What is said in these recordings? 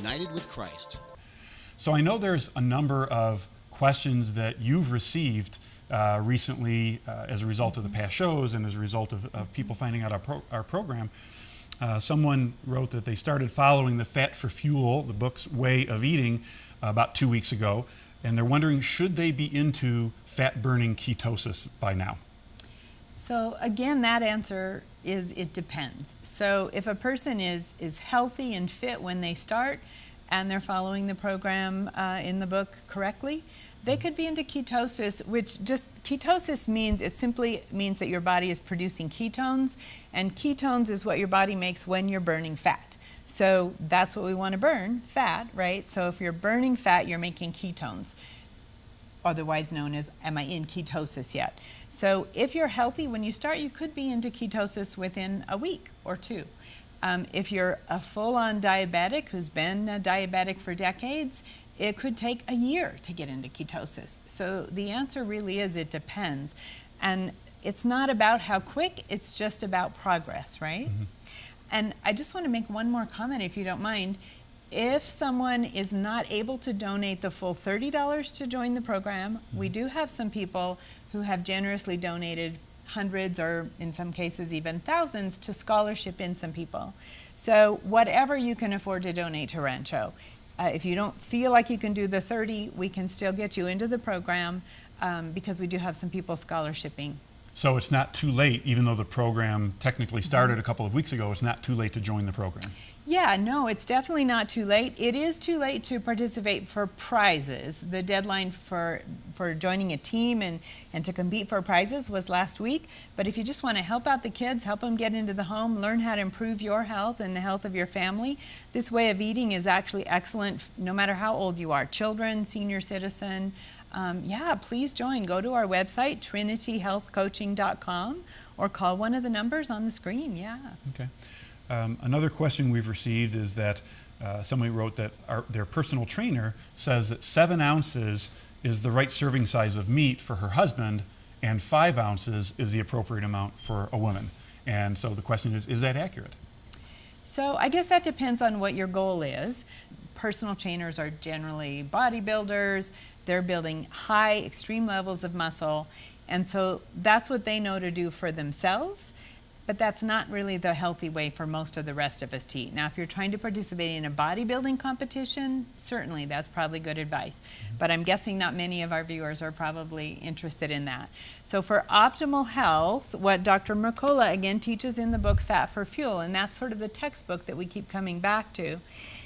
united with Christ. So I know there's a number of questions that you've received recently as a result of the past shows and as a result of people finding out our program. Someone wrote that they started following the Fat for Fuel, the book's way of eating, about 2 weeks ago, and they're wondering, should they be into fat-burning ketosis by now? So again, that answer is it depends. So if a person is healthy and fit when they start and they're following the program in the book correctly, they could be into ketosis, which just ketosis means, it simply means that your body is producing ketones, and ketones is what your body makes when you're burning fat. So that's what we want to burn, fat, right? So if you're burning fat, you're making ketones, otherwise known as, am I in ketosis yet? So if you're healthy when you start, you could be into ketosis within a week or two. If you're a full-on diabetic who's been a diabetic for decades, it could take a year to get into ketosis. So the answer really is it depends. And it's not about how quick, it's just about progress, right? Mm-hmm. And I just want to make one more comment, if you don't mind. If someone is not able to donate the full $30 to join the program, we do have some people who have generously donated hundreds or in some cases even thousands to scholarship in some people. So whatever you can afford to donate to Rancho. If you don't feel like you can do the 30, we can still get you into the program because we do have some people scholarshiping. So it's not too late, even though the program technically started a couple of weeks ago, it's not too late to join the program. Yeah, no, it's definitely not too late. It is too late to participate for prizes. The deadline for joining a team and to compete for prizes was last week. But if you just want to help out the kids, help them get into the home, learn how to improve your health and the health of your family, this way of eating is actually excellent no matter how old you are, children, senior citizen. Yeah, please join. Go to our website, trinityhealthcoaching.com, or call one of the numbers on the screen. Yeah. Okay. Another question we've received is that somebody wrote that their personal trainer says that 7 ounces is the right serving size of meat for her husband and 5 ounces is the appropriate amount for a woman. And so the question is that accurate? So I guess that depends on what your goal is. Personal trainers are generally bodybuilders. They're building high, extreme levels of muscle. And so that's what they know to do for themselves. But that's not really the healthy way for most of the rest of us to eat. Now, if you're trying to participate in a bodybuilding competition, certainly that's probably good advice. But I'm guessing not many of our viewers are probably interested in that. So for optimal health, what Dr. Mercola again teaches in the book Fat for Fuel, and that's sort of the textbook that we keep coming back to,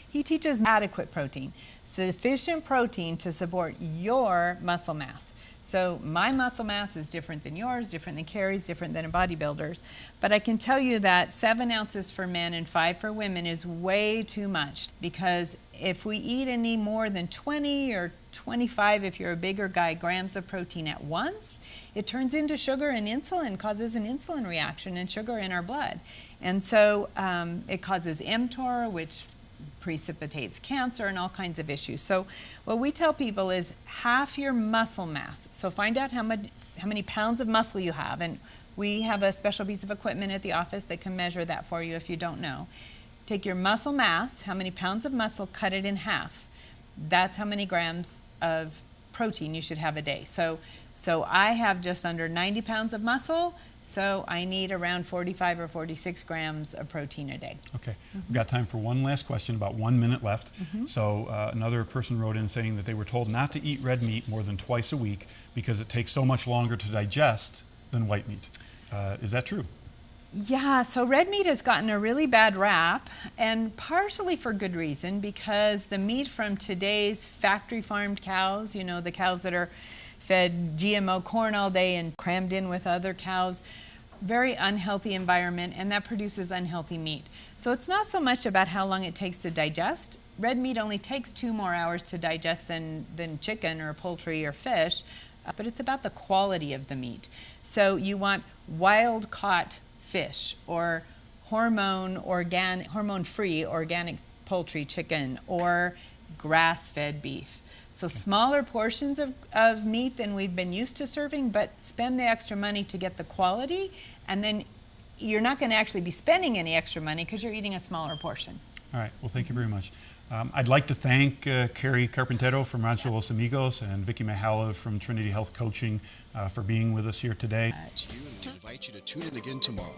he teaches adequate protein, sufficient protein to support your muscle mass. So my muscle mass is different than yours, different than Carrie's, different than a bodybuilder's. But I can tell you that 7 ounces for men and 5 for women is way too much, because if we eat any more than 20 or 25, if you're a bigger guy, grams of protein at once, it turns into sugar and insulin, causes an insulin reaction and sugar in our blood. And so it causes mTOR, which precipitates cancer and all kinds of issues. So what we tell people is half your muscle mass. So find out how many pounds of muscle you have, and we have a special piece of equipment at the office that can measure that for you if you don't know. Take your muscle mass, how many pounds of muscle, cut it in half. That's how many grams of protein you should have a day. So I have just under 90 pounds of muscle, so I need around 45 or 46 grams of protein a day. Okay, we've got time for one last question, about 1 minute left. So another person wrote in saying that they were told not to eat red meat more than twice a week because it takes so much longer to digest than white meat. Is that true? Yeah, so red meat has gotten a really bad rap, and partially for good reason, because the meat from today's factory farmed cows, you know, the cows that are fed GMO corn all day and crammed in with other cows, very unhealthy environment, and that produces unhealthy meat. So it's not so much about how long it takes to digest. Red meat only takes 2 more hours to digest than chicken or poultry or fish, but it's about the quality of the meat. So you want wild caught fish or hormone-free organic poultry, chicken, or grass-fed beef. So smaller portions of meat than we've been used to serving, but spend the extra money to get the quality, and then you're not going to actually be spending any extra money because you're eating a smaller portion. All right, well, thank you very much. I'd like to thank Carrie Carpintero from Rancho Los Amigos and Vicki Mahala from Trinity Health Coaching for being with us here today. And invite you to tune in again tomorrow.